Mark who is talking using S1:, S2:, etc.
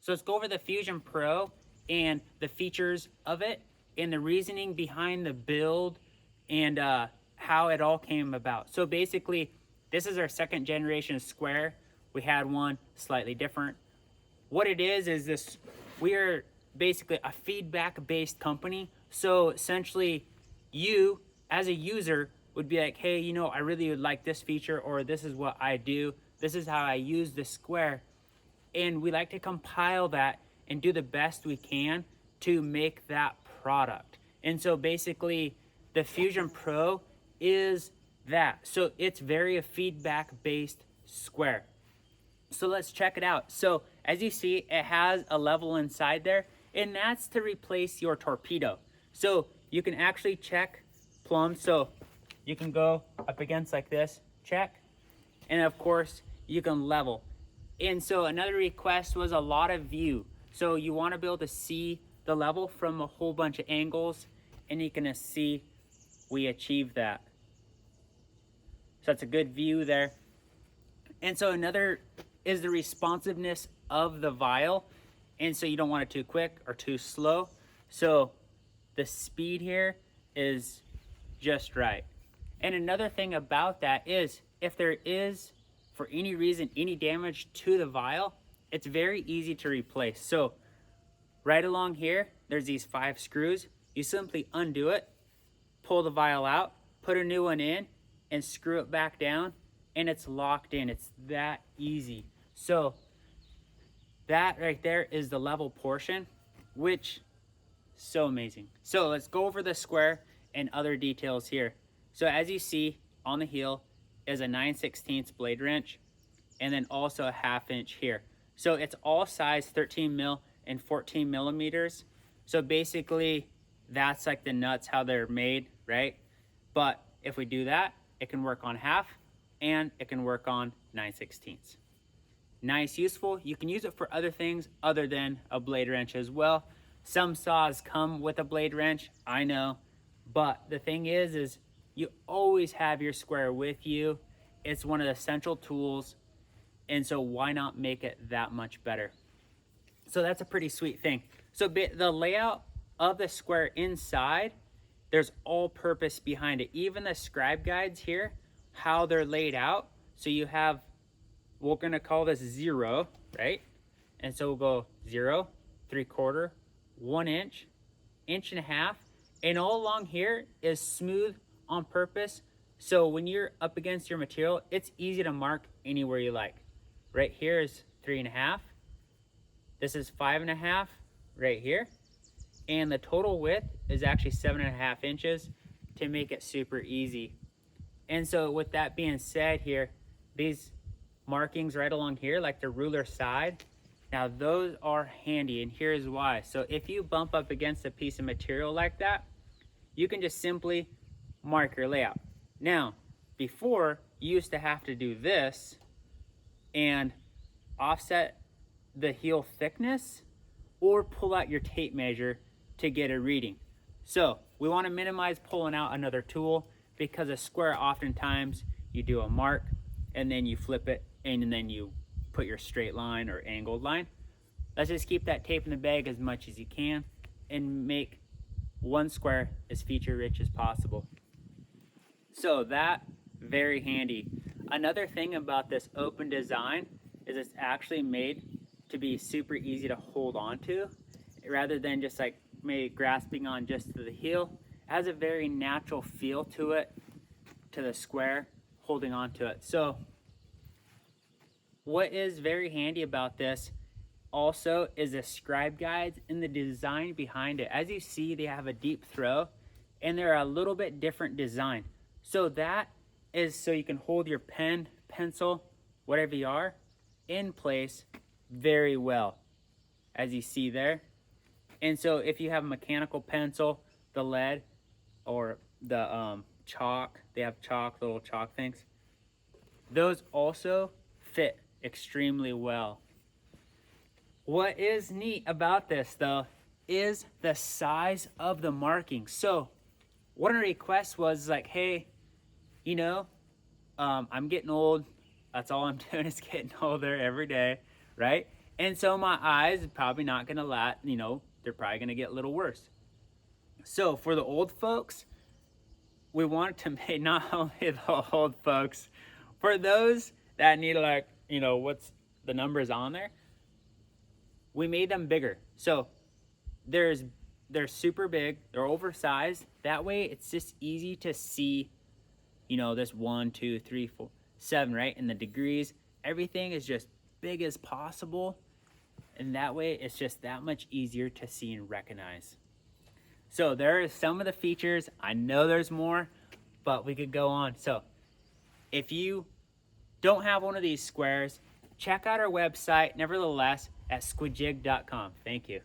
S1: So let's go over the Fusion Pro and the features of it and the reasoning behind the build and how it all came about. So basically, this is our second generation square. We had one slightly different. What it is this, we are basically a feedback based company. So essentially you as a user would be like, hey, you know, I really would like this feature, or this is what I do. This is how I use the square. And we like to compile that and do the best we can to make that product. And so basically the Fusion Pro is that. So it's very a feedback based square. So let's check it out. So as you see, it has a level inside there, and that's to replace your torpedo. So you can actually check plumb. So you can go up against like this, check, and of course you can level. And so another request was a lot of view. So you want to be able to see the level from a whole bunch of angles, and you can see we achieve that. So that's a good view there. And so another is the responsiveness of the vial. And so you don't want it too quick or too slow. So the speed here is just right. And another thing about that is if there is, for any reason, any damage to the vial, it's very easy to replace. So right along here, there's these 5 screws. You simply undo it, pull the vial out, put a new one in, and screw it back down, and it's locked in. It's that easy. So that right there is the level portion, which so amazing. So let's go over the square and other details here. So as you see on the heel is a 9/16 blade wrench, and then also a 1/2 inch here. So it's all size 13 mil and 14 millimeters. So basically that's like the nuts, how they're made, right? But if we do that, it can work on 1/2 and it can work on 9/16. Nice, useful. You can use it for other things other than a blade wrench as well. Some saws come with a blade wrench, I know, but the thing is you always have your square with you. It's one of the essential tools, and so why not make it that much better? So that's a pretty sweet thing. So the layout of the square inside, there's all purpose behind it. Even the scribe guides here, how they're laid out. So you have, we're gonna call this 0, right? And so we'll go 0, 3/4, 1 inch, 1.5 inches, and all along here is smooth on purpose. So when you're up against your material, it's easy to mark anywhere you like. Right here is 3.5. This is 5.5 right here. And the total width is actually 7.5 inches to make it super easy. And so with that being said here, these markings right along here, like the ruler side, now those are handy, and here's why. So if you bump up against a piece of material like that, you can just simply mark your layout. Now, before, you used to have to do this and offset the heel thickness or pull out your tape measure to get a reading. So we want to minimize pulling out another tool, because a square, oftentimes you do a mark and then you flip it and then you put your straight line or angled line. Let's just keep that tape in the bag as much as you can and make one square as feature rich as possible. So that, very handy. Another thing about this open design is it's actually made to be super easy to hold on to, rather than just like maybe grasping on just to the heel. It has a very natural feel to it, to the square, holding on to it. So what is very handy about this also is the scribe guides and the design behind it. As you see, they have a deep throw and they're a little bit different design. So that is so you can hold your pen, pencil, whatever you are, in place very well, as you see there. And so if you have a mechanical pencil, the lead, or the chalk, they have chalk, little chalk things, those also fit extremely well. What is neat about this though is the size of the marking. So one of the requests was like, hey, you know, I'm getting old. That's all I'm doing is getting older every day, right? And so my eyes are probably not gonna they're probably gonna get a little worse. So for the old folks, we want to make not only the old folks, for those that need what's the numbers on there, we made them bigger. So they're super big, they're oversized. That way it's just easy to see, this 1, 2, 3, 4, 7, right? And the degrees, everything is just big as possible. And that way it's just that much easier to see and recognize. So there are some of the features. I know there's more, but we could go on. So if you don't have one of these squares, check out our website, nevertheless, at squijig.com. Thank you.